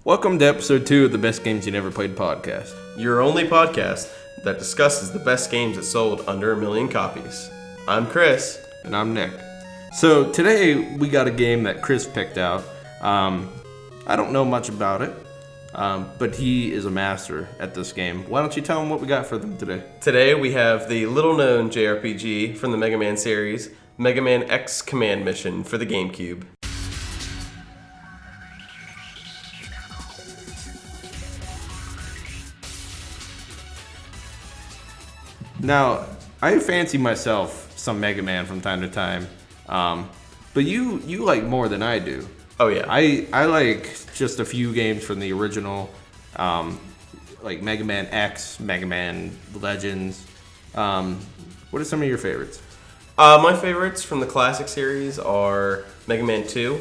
Welcome to episode 2 of the Best Games You Never Played podcast. Your only podcast that discusses the best games that sold under 1 million copies. I'm Chris. And I'm Nick. So today we got a game that Chris picked out. I don't know much about it, but he is a master at this game. Why don't you tell him what we got for them today? Today we have the little-known JRPG from the Megaman series, Megaman X Command Mission for the GameCube. Now, I fancy myself some Mega Man from time to time, but you like more than I do. Oh, yeah. I like just a few games from the original, like Mega Man X, Mega Man Legends. What are some of your favorites? My favorites from the classic series are Mega Man 2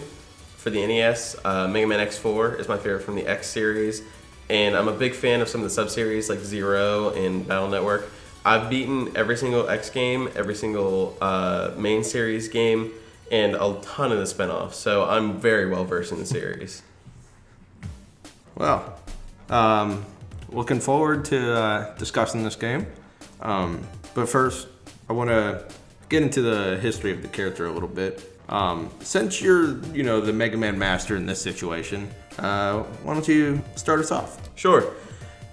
for the NES. Mega Man X4 is my favorite from the X series. And I'm a big fan of some of the sub-series like Zero and Battle Network. I've beaten every single X game, every single main series game, and a ton of the spinoffs. So I'm very well versed in the series. Well, looking forward to discussing this game. But first, I want to get into the history of the character a little bit. Since you're, the Mega Man master in this situation, why don't you start us off? Sure.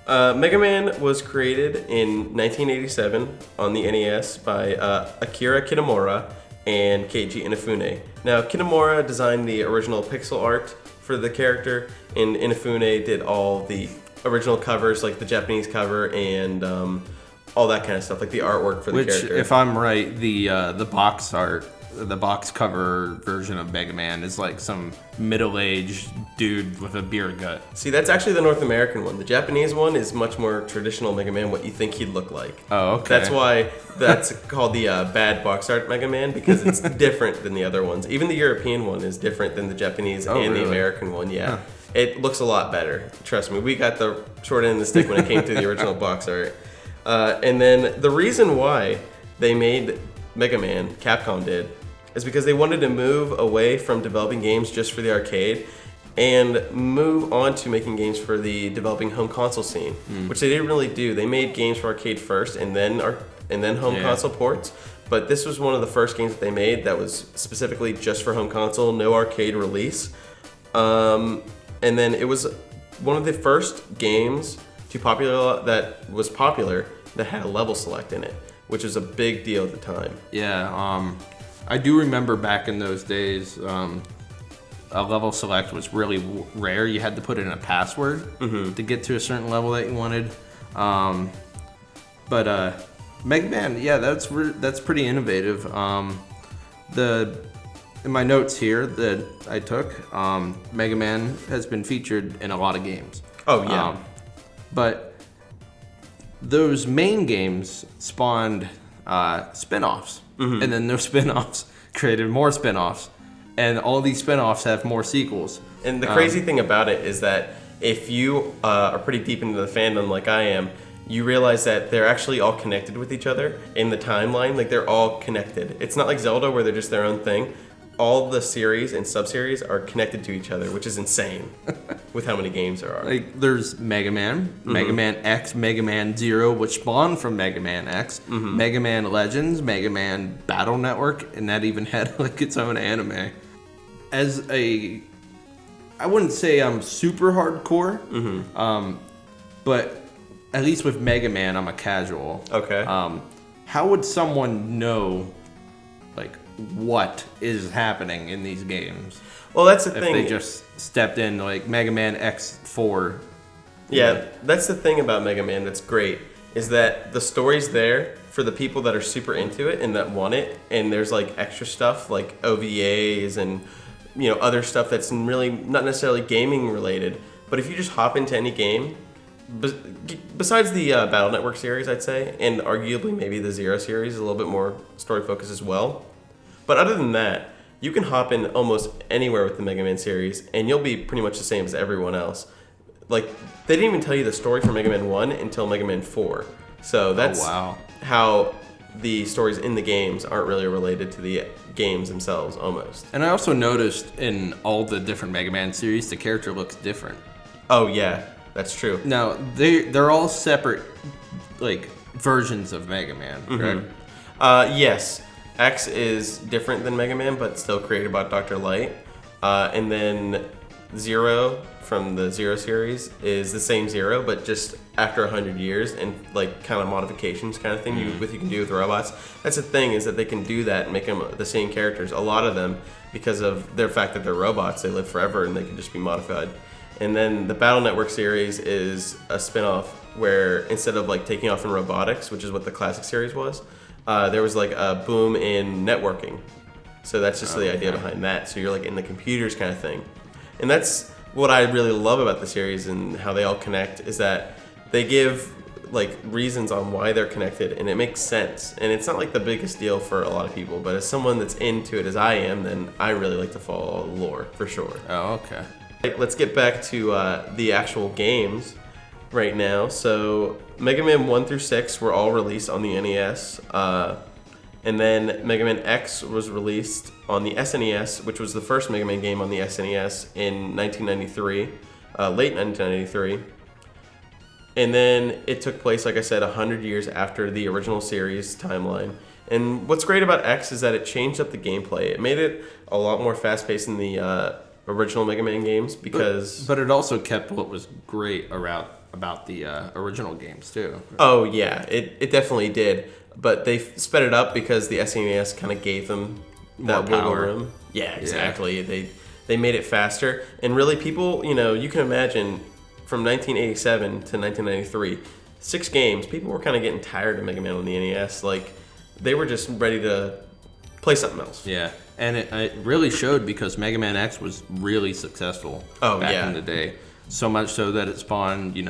Mega Man was created in 1987 on the NES by Akira Kitamura and Keiji Inafune. Now, Kitamura designed the original pixel art for the character, and Inafune did all the original covers, like the Japanese cover and all that kind of stuff, like the artwork for the character. Which, if I'm right, the box art, the box cover version of Mega Man is like some middle-aged dude with a beer gut. See, that's actually the North American one. The Japanese one is much more traditional Mega Man, what you think he'd look like. Oh, okay. That's why that's called the bad box art Mega Man, because it's different than the other ones. Even the European one is different than the Japanese and really? the American one, yeah. Huh. It looks a lot better. Trust me, we got the short end of the stick when it came to the original box art. And then the reason why they made Mega Man, Capcom did, is because they wanted to move away from developing games just for the arcade and move on to making games for the developing home console scene, which they didn't really do. They made games for arcade first and then home console ports, but this was one of the first games that they made that was specifically just for home console, no arcade release. And then it was one of the first games that was popular that had a level select in it, which was a big deal at the time. Yeah, I do remember back in those days, a level select was really rare. You had to put in a password to get to a certain level that you wanted. But Mega Man, yeah, that's pretty innovative. In my notes here that I took, Mega Man has been featured in a lot of games. Oh, yeah. But those main games spawned spin-offs. And then those spin-offs created more spin-offs. And all these spin-offs have more sequels. And the crazy thing about it is that if you are pretty deep into the fandom like I am, you realize that they're actually all connected with each other in the timeline. Like, they're all connected. It's not like Zelda where they're just their own thing. All the series and sub-series are connected to each other, which is insane with how many games there are. Like, there's Mega Man, Mega Man X, Mega Man Zero, which spawned from Mega Man X, Mega Man Legends, Mega Man Battle Network, and that even had like its own anime. I wouldn't say I'm super hardcore, but at least with Mega Man, I'm a casual. Okay. How would someone know, like, what is happening in these games? Well, that's the thing. If they just stepped in, like Mega Man X4. Yeah, that's the thing about Mega Man that's great, is that the story's there for the people that are super into it and that want it, and there's like extra stuff like OVAs and other stuff that's really not necessarily gaming related. But if you just hop into any game, besides the Battle Network series, I'd say, and arguably maybe the Zero series is a little bit more story focused as well. But other than that, you can hop in almost anywhere with the Mega Man series, and you'll be pretty much the same as everyone else. Like, they didn't even tell you the story for Mega Man 1 until Mega Man 4. So that's how the stories in the games aren't really related to the games themselves, almost. And I also noticed in all the different Mega Man series, the character looks different. Oh yeah, that's true. Now they're all separate, like versions of Mega Man, correct? Yes, X is different than Mega Man, but still created by Dr. Light. And then Zero from the Zero series is the same Zero, but just after 100 years and like kind of modifications kind of thing you can do with robots. That's the thing, is that they can do that and make them the same characters. A lot of them, because of their fact that they're robots, they live forever and they can just be modified. And then the Battle Network series is a spin-off where instead of like taking off in robotics, which is what the classic series was, there was like a boom in networking. So that's just the idea behind that. So you're like in the computers kind of thing. And that's what I really love about the series and how they all connect, is that they give like reasons on why they're connected, and it makes sense. And it's not like the biggest deal for a lot of people, but as someone that's into it as I am, then I really like to follow all the lore for sure. Oh, okay. Right, let's get back to the actual games right now. So Mega Man 1 through 6 were all released on the NES. And then Mega Man X was released on the SNES, which was the first Mega Man game on the SNES in 1993, late 1993. And then it took place, like I said, 100 years after the original series timeline. And what's great about X is that it changed up the gameplay. It made it a lot more fast-paced than the original Mega Man games, because... But it also kept what was great about the original games, too. Oh, yeah, it definitely did. But they sped it up because the SNES kind of gave them that wiggle room. Yeah, exactly. Yeah. They made it faster. And really, people, you can imagine from 1987 to 1993, 6 games, people were kind of getting tired of Mega Man on the NES. Like, they were just ready to play something else. Yeah, and it really showed, because Mega Man X was really successful back in the day. So much so that it spawned,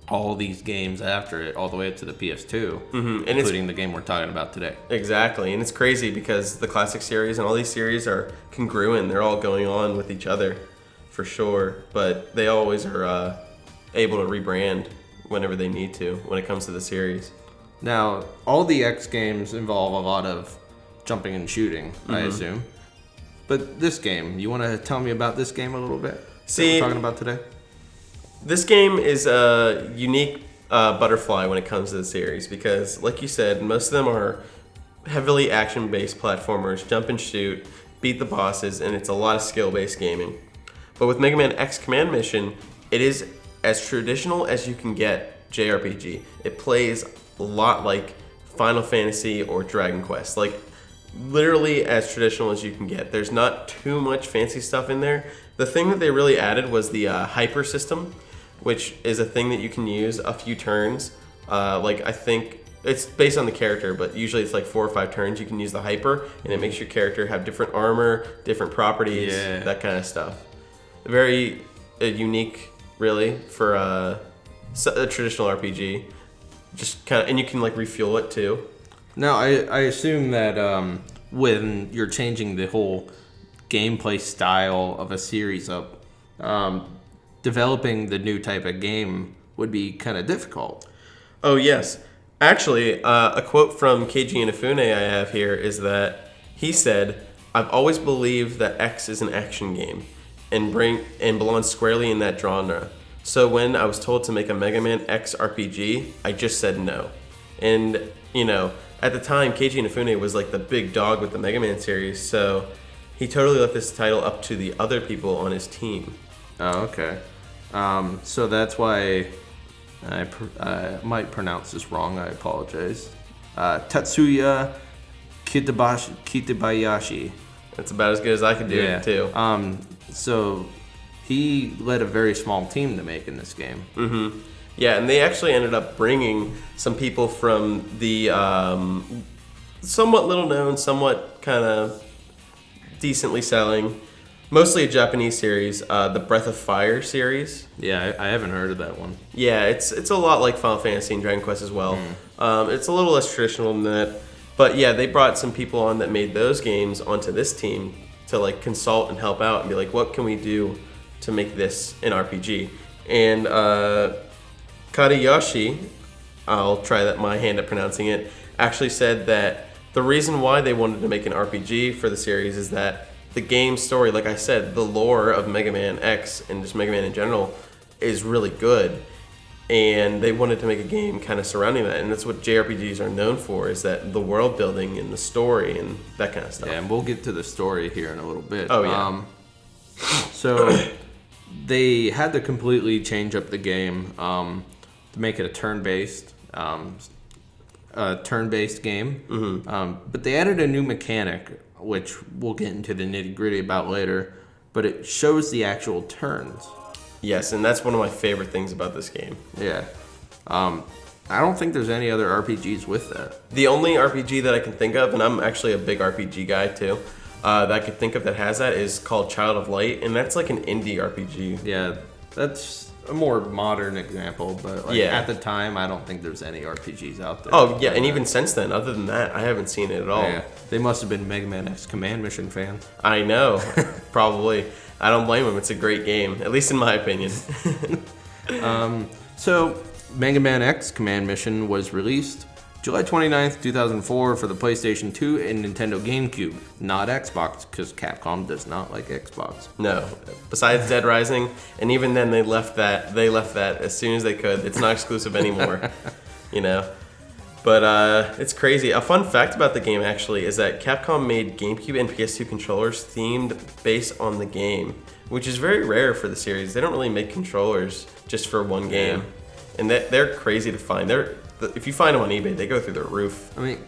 all these games after it, all the way up to the PS2, including the game we're talking about today. Exactly, and it's crazy because the classic series and all these series are congruent. They're all going on with each other, for sure. But they always are able to rebrand whenever they need to when it comes to the series. Now, all the X games involve a lot of jumping and shooting, I assume. But this game, you want to tell me about this game a little bit? See, that we're talking about today? This game is a unique butterfly when it comes to the series, because, like you said, most of them are heavily action-based platformers, jump and shoot, beat the bosses, and it's a lot of skill-based gaming. But with Mega Man X Command Mission, it is as traditional as you can get JRPG. It plays a lot like Final Fantasy or Dragon Quest, like literally as traditional as you can get. There's not too much fancy stuff in there. The thing that they really added was the hyper system, which is a thing that you can use a few turns. I think it's based on the character, but usually it's like 4 or 5 turns you can use the hyper, and it makes your character have different armor, different properties, that kind of stuff. Very unique, really, for a traditional RPG. Just kind of, and you can like refuel it too. Now, I assume that when you're changing the whole gameplay style of a series up, developing the new type of game would be kind of difficult. Oh, yes. Actually, a quote from Keiji Inafune I have here is that he said, "I've always believed that X is an action game and belongs squarely in that genre. So when I was told to make a Mega Man X RPG, I just said no." And, at the time, Keiji Inafune was like the big dog with the Mega Man series, so he totally left this title up to the other people on his team. Oh, okay. So that's why I might pronounce this wrong. I apologize. Tatsuya Kitabayashi. That's about as good as I could do it, too. So he led a very small team to making this game. Mm-hmm. Yeah, and they actually ended up bringing some people from the somewhat little known, somewhat kind of decently selling, mostly a Japanese series, the Breath of Fire series. Yeah, I haven't heard of that one. Yeah, it's a lot like Final Fantasy and Dragon Quest as well. It's a little less traditional than that. But yeah, they brought some people on that made those games onto this team to like consult and help out and be like, what can we do to make this an RPG? And Katayoshi, I'll try my hand at pronouncing it, actually said that the reason why they wanted to make an RPG for the series is that the game story, like I said, the lore of Mega Man X and just Mega Man in general, is really good. And they wanted to make a game kind of surrounding that, and that's what JRPGs are known for, is that the world building and the story and that kind of stuff. Yeah, and we'll get to the story here in a little bit. Oh, yeah. So they had to completely change up the game to make it a turn-based game. Mm-hmm. But they added a new mechanic, which we'll get into the nitty-gritty about later, but it shows the actual turns. Yes, and that's one of my favorite things about this game. Yeah. I don't think there's any other RPGs with that. The only RPG that I can think of, and I'm actually a big RPG guy too, that I could think of that has that is called Child of Light, and that's like an indie RPG. Yeah, that's a more modern example, but at the time, I don't think there's any RPGs out there. Oh, yeah, and even since then, other than that, I haven't seen it at all. Yeah, they must have been Megaman X Command Mission fans. I know, probably. I don't blame them. It's a great game, at least in my opinion. So, Mega Man X Command Mission was released July 29th, 2004 for the PlayStation 2 and Nintendo GameCube, not Xbox, because Capcom does not like Xbox. No, besides Dead Rising, and even then they left that as soon as they could. It's not exclusive anymore, you know. But it's crazy. A fun fact about the game actually is that Capcom made GameCube and PS2 controllers themed based on the game, which is very rare for the series. They don't really make controllers just for one game, and they're crazy to find. If you find them on eBay, they go through the roof. I mean,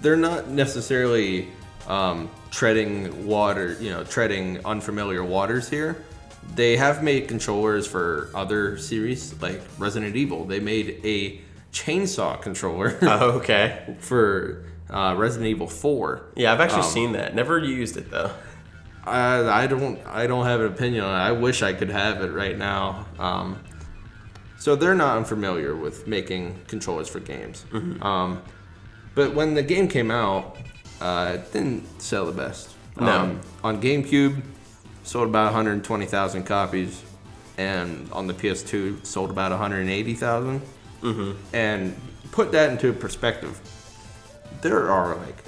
they're not necessarily treading unfamiliar waters here. They have made controllers for other series, like Resident Evil. They made a chainsaw controller. Oh, okay. For Resident Evil 4. Yeah, I've actually seen that. Never used it though. I don't have an opinion on it. I wish I could have it right now. So they're not unfamiliar with making controllers for games. Mm-hmm. But when the game came out, it didn't sell the best. No. On GameCube, sold about 120,000 copies, and on the PS2, sold about 180,000. Mm-hmm. And put that into perspective, there are like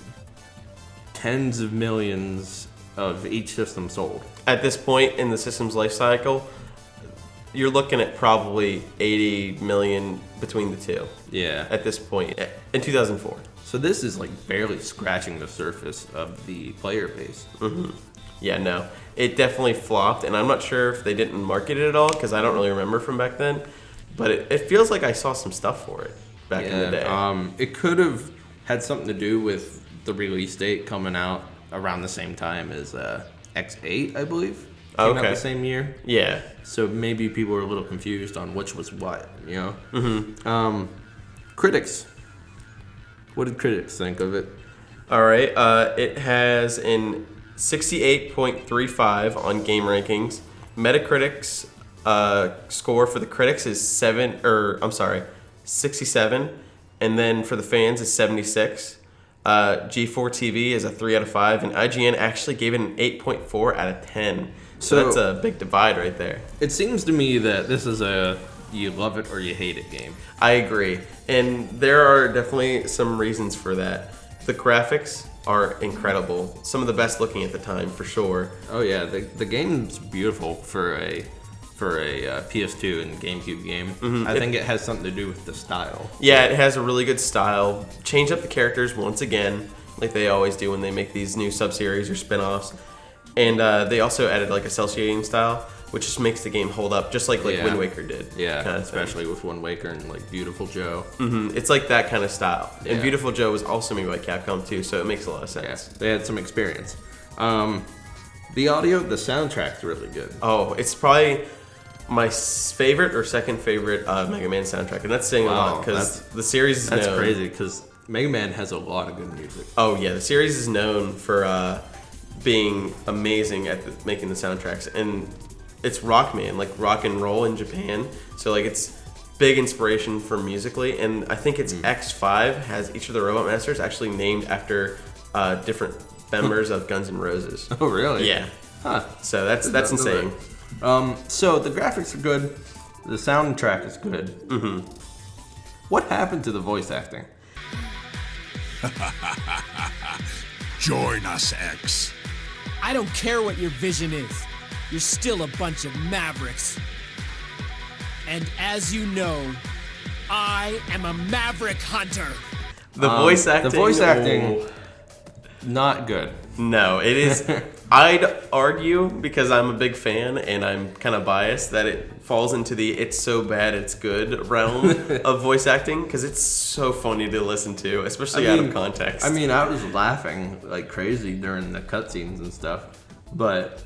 tens of millions of each system sold. At this point in the system's life cycle, you're looking at probably 80 million between the two. Yeah. At this point, in 2004. So this is like barely scratching the surface of the player base. Mm-hmm. Yeah, no. It definitely flopped, and I'm not sure if they didn't market it at all, because I don't really remember from back then. But it feels like I saw some stuff for it back in the day. It could have had something to do with the release date coming out around the same time as X8, I believe. Came out the same year. Yeah. So maybe people were a little confused on which was what, you know? Mm-hmm. Critics. What did critics think of it? All right. It has an 68.35 on Game Rankings. Metacritic's score for the critics is 67, and then for the fans is 76. G4 TV is a 3 out of 5, and IGN actually gave it an 8.4 out of 10. So that's a big divide right there. It seems to me that this is a you love it or you hate it game. I agree, and there are definitely some reasons for that. The graphics are incredible, some of the best looking at the time for sure. Oh yeah, the game's beautiful for a PS2 and GameCube game. Mm-hmm. I think it has something to do with the style. Yeah, it has a really good style. Change up the characters once again, like they always do when they make these new sub-series or spin-offs. And they also added like a cell shading style, which just makes the game hold up, just like Wind Waker did. Yeah, kind of especially with Wind Waker and like Beautiful Joe. Mm-hmm. It's like that kind of style. Yeah. And Beautiful Joe was also made by Capcom too, so it makes a lot of sense. Yeah, they had some experience. The audio, the soundtrack's really good. Oh, it's probably my favorite or second favorite Mega Man soundtrack, and that's saying a lot because the series is That's known. crazy because Mega Man has a lot of good music. Oh yeah, the series is known for being amazing at making the soundtracks, and it's Rockman, like rock and roll in Japan. So like it's big inspiration for musically, and I think it's X5 has each of the Robot Masters actually named after different members of Guns N' Roses. Oh really? Yeah. Huh. So that's insane. So the graphics are good. The soundtrack is good. Mm-hmm. What happened to the voice acting? Join us, X. I don't care what your vision is. You're still a bunch of mavericks. And as you know, I am a maverick hunter. The voice acting. The voice acting, not good. No, it is. I'd argue, because I'm a big fan and I'm kind of biased, that it falls into the it's so bad it's good realm of voice acting, because it's so funny to listen to, especially out of context. I mean, I was laughing like crazy during the cutscenes and stuff, but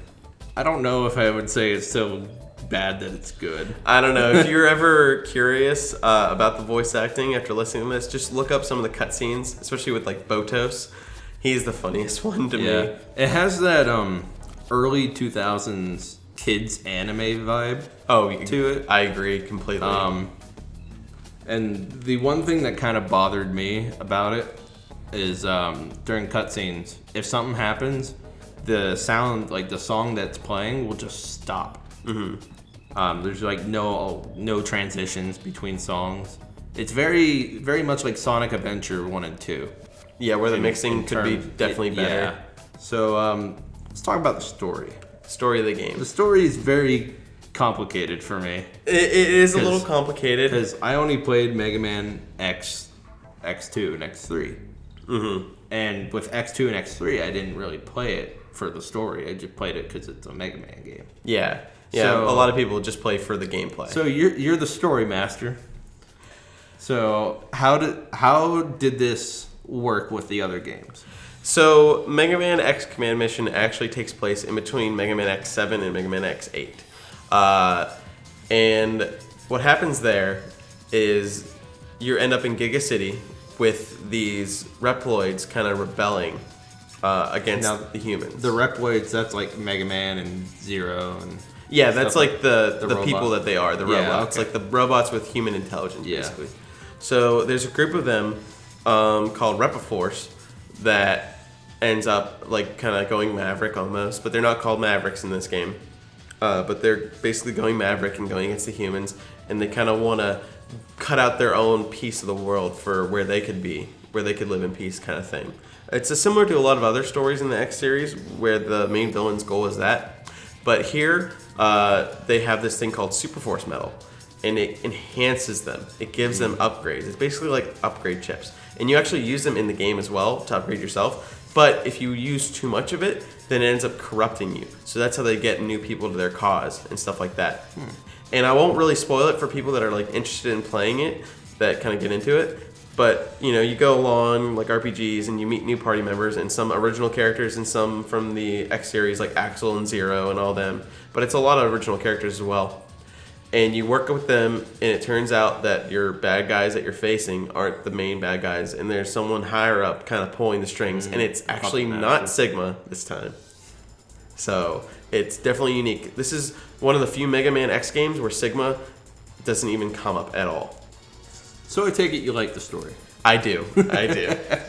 I don't know if I would say it's so bad that it's good. I don't know. If you're ever curious about the voice acting after listening to this, just look up some of the cutscenes, especially with like Botos. He's the funniest one to me. It has that early 2000s kids anime vibe to it. I agree completely. And the one thing that kind of bothered me about it is during cutscenes, if something happens, the sound, like the song that's playing, will just stop. There's like no transitions between songs. It's very, very much like Sonic Adventure 1 and 2. Yeah, where the mixing could be definitely better. Yeah. So let's talk about the story. Story of the game. The story is very complicated for me. It is a little complicated. Because I only played Mega Man X, X2, and X3. And with X2 and X3, I didn't really play it for the story. I just played it because it's a Mega Man game. Yeah. So, a lot of people just play for the gameplay. So you're the story master. So how did this work with the other games? So Mega Man X Command Mission actually takes place in between Mega Man X7 and Mega Man X8. And what happens there is you end up in Giga City with these Reploids kind of rebelling against the humans. The Reploids, that's like Mega Man and Zero and yeah, that's like the people robot. that they are, the robots, like the robots with human intelligence, basically. So there's a group of them called Repiforce that ends up like kind of going Maverick almost, but they're not called Mavericks in this game. But they're basically going Maverick and going against the humans, and they kind of want to cut out their own piece of the world for where they could be, where they could live in peace kind of thing. It's similar to a lot of other stories in the X series where the main villain's goal is that. But here, they have this thing called Superforce Metal, and it enhances them. It gives them upgrades. It's basically like upgrade chips. And you actually use them in the game as well to upgrade yourself. But if you use too much of it, then it ends up corrupting you. So that's how they get new people to their cause and stuff like that. And I won't really spoil it for people that are like interested in playing it, that kind of get into it. But, you know, you go along like RPGs and you meet new party members and some original characters and some from the X series like Axel and Zero and all them. But it's a lot of original characters as well. And you work with them, and it turns out that your bad guys that you're facing aren't the main bad guys, and there's someone higher up kind of pulling the strings, and it's actually not Sigma this time. So it's definitely unique. This is one of the few Mega Man X games where Sigma doesn't even come up at all. So I take it you like the story. I do.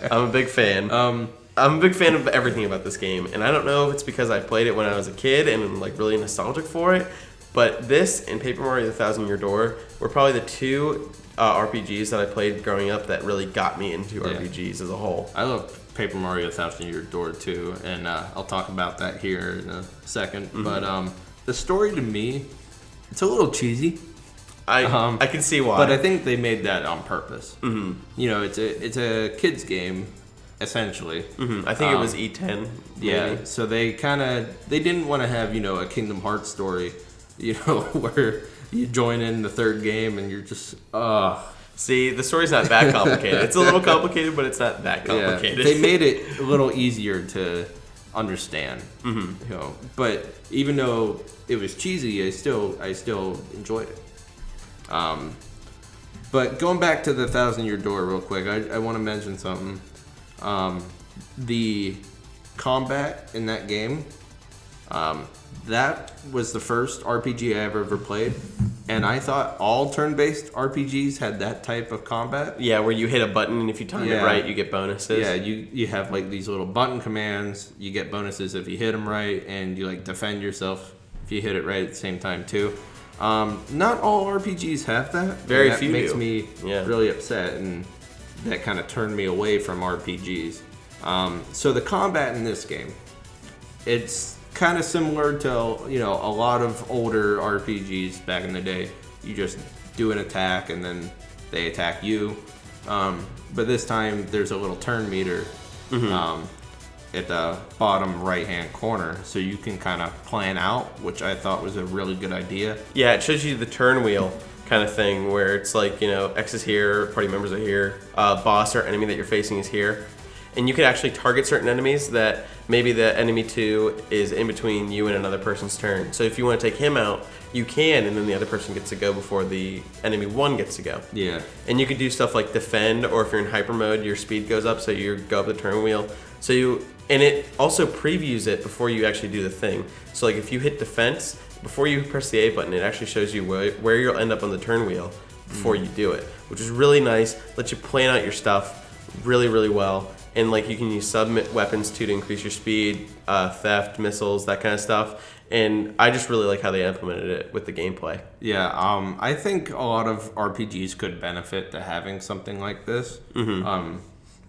I'm a big fan. I'm a big fan of everything about this game, and I don't know if it's because I played it when I was a kid and I'm like really nostalgic for it. But this and Paper Mario: The Thousand Year Door were probably the two RPGs that I played growing up that really got me into RPGs as a whole. I love Paper Mario: 1,000 Year Door too, and I'll talk about that here in a second. But the story to me, it's a little cheesy. I can see why. But I think they made that on purpose. You know, it's a kids game, essentially. I think it was E10. Maybe. Yeah, so they didn't want to have, you know, a Kingdom Hearts story, you know, where you join in the third game and you're just, See, the story's not that complicated. It's a little complicated, but it's not that complicated. Yeah, they made it a little easier to understand. You know, but even though it was cheesy, I still enjoyed it. But going back to the 1,000 Year Door real quick, I want to mention something. The combat in that game, that was the first RPG I ever played, and I thought all turn-based RPGs had that type of combat. Yeah, where you hit a button and if you time it right, you get bonuses. Yeah, you have like these little button commands. You get bonuses if you hit them right, and you like defend yourself if you hit it right at the same time too. Not all RPGs have that. Very that few makes do. me really upset, and that kind of turned me away from RPGs. So the combat in this game, it's kind of similar to, you know, a lot of older RPGs back in the day. You just do an attack and then they attack you. But this time there's a little turn meter at the bottom right-hand corner, so you can kind of plan out, which I thought was a really good idea. Yeah, it shows you the turn wheel kind of thing, where it's like, you know, X is here, party members are here, boss or enemy that you're facing is here. And you can actually target certain enemies that maybe the enemy 2 is in between you and another person's turn. So if you want to take him out, you can, and then the other person gets to go before the enemy 1 gets to go. Yeah. And you can do stuff like defend, or if you're in hyper mode, your speed goes up, so you go up the turn wheel. And it also previews it before you actually do the thing. So like if you hit defense, before you press the A button, it actually shows you where you'll end up on the turn wheel before you do it, which is really nice. Lets you plan out your stuff really, really well. And like you can use sub weapons too to increase your speed, theft, missiles, that kind of stuff. And I just really like how they implemented it with the gameplay. Yeah, I think a lot of RPGs could benefit to having something like this.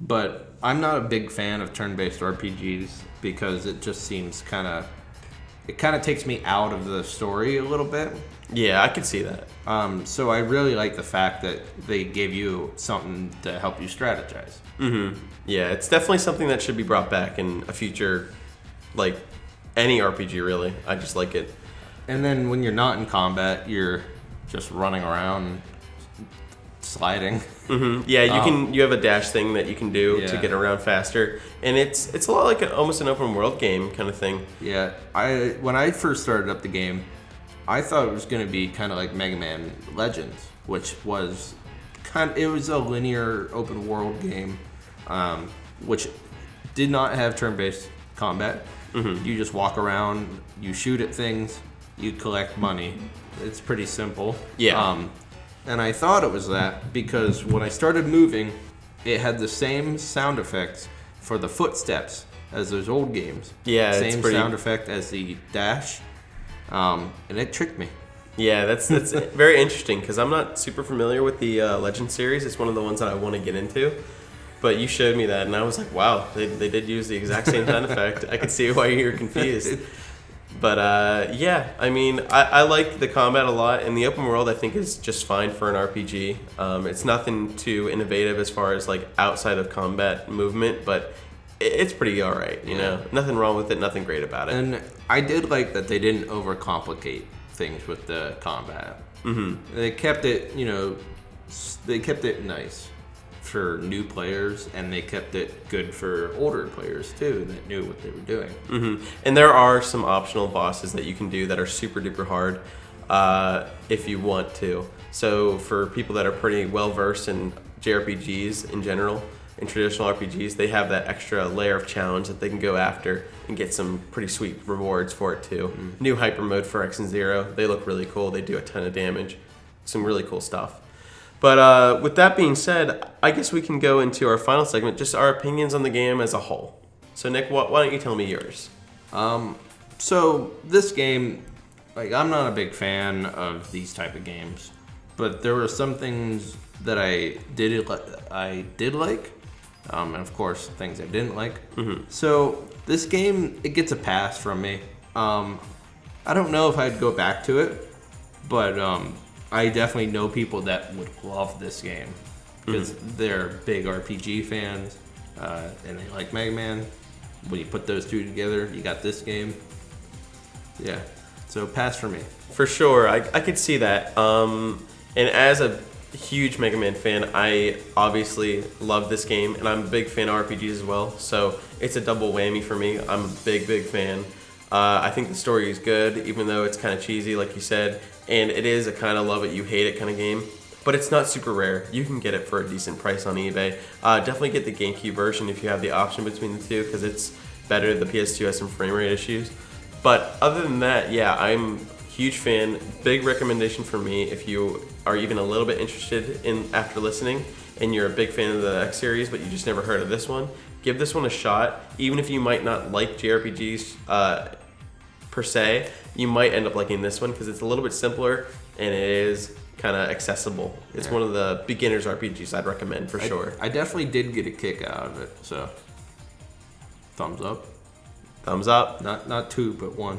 But I'm not a big fan of turn-based RPGs because it just seems it kind of takes me out of the story a little bit. Yeah, I could see that. So I really like the fact that they gave you something to help you strategize. Yeah, it's definitely something that should be brought back in a future, like any RPG really. I just like it. And then when you're not in combat, you're just running around, sliding. Yeah, you have a dash thing that you can do to Yeah. get around faster, and it's a lot like almost an open world game kind of thing. Yeah, when I first started up the game, I thought it was going to be kind of like Megaman Legends, which was it was a linear open world game, which did not have turn-based combat. You just walk around, you shoot at things, you collect money. It's pretty simple. Yeah. And I thought it was that because when I started moving, it had the same sound effects for the footsteps as those old games. Yeah, it's same pretty... sound effect as the dash, and it tricked me. Yeah, that's very interesting because I'm not super familiar with the Legend series. It's one of the ones that I want to get into. But you showed me that, and I was like, wow, they did use the exact same sound effect. I could see why you're confused. But yeah, I mean, I like the combat a lot, and the open world I think is just fine for an RPG. It's nothing too innovative as far as like outside of combat movement, but it's pretty alright, you know? Nothing wrong with it, nothing great about it. And I did like that they didn't overcomplicate things with the combat. They kept it, they kept it nice for new players, and they kept it good for older players too that knew what they were doing. And there are some optional bosses that you can do that are super duper hard if you want to. So for people that are pretty well versed in JRPGs in general, in traditional RPGs, they have that extra layer of challenge that they can go after and get some pretty sweet rewards for it too. New hyper mode for X and Zero, they look really cool. They do a ton of damage. Some really cool stuff. But with that being said, I guess we can go into our final segment, just our opinions on the game as a whole. So Nick, why don't you tell me yours? So this game, like, I'm not a big fan of these type of games, but there were some things that I did like, and of course things I didn't like. So this game, it gets a pass from me. I don't know if I'd go back to it, but I definitely know people that would love this game because they're big RPG fans, and they like Mega Man. When you put those two together, you got this game. Yeah, so pass for me. For sure, I could see that. And as a huge Mega Man fan, I obviously love this game, and I'm a big fan of RPGs as well, so it's a double whammy for me. I'm a big fan. I think the story is good, even though it's kind of cheesy, like you said, and it is a kind of love it, you hate it kind of game, but it's not super rare. You can get it for a decent price on eBay. Definitely get the GameCube version if you have the option between the two, because it's better. The PS2 has some frame rate issues. But other than that, yeah, I'm a huge fan. Big recommendation for me if you are even a little bit interested in after listening, and you're a big fan of the X series, but you just never heard of this one. Give this one a shot. Even if you might not like JRPGs per se, you might end up liking this one because it's a little bit simpler and it is kind of accessible. It's one of the beginners RPGs I'd recommend for sure. I definitely did get a kick out of it, so thumbs up. Thumbs up. Not 2, but 1.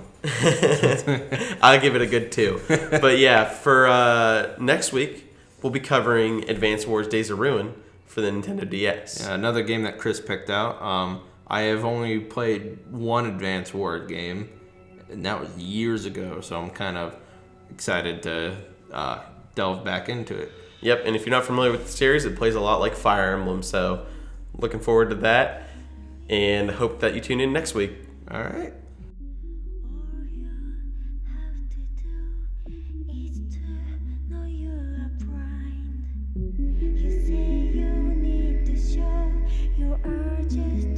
I'll give it a good 2. But yeah, for next week, we'll be covering Advance Wars Days of Ruin for the Nintendo DS. Yeah, another game that Chris picked out. I have only played one Advance Wars game, and that was years ago, so I'm kind of excited to delve back into it. Yep, and if you're not familiar with the series, it plays a lot like Fire Emblem, so looking forward to that, and hope that you tune in next week. All right. All you have to do is to know you're blind. You say you need to show you are just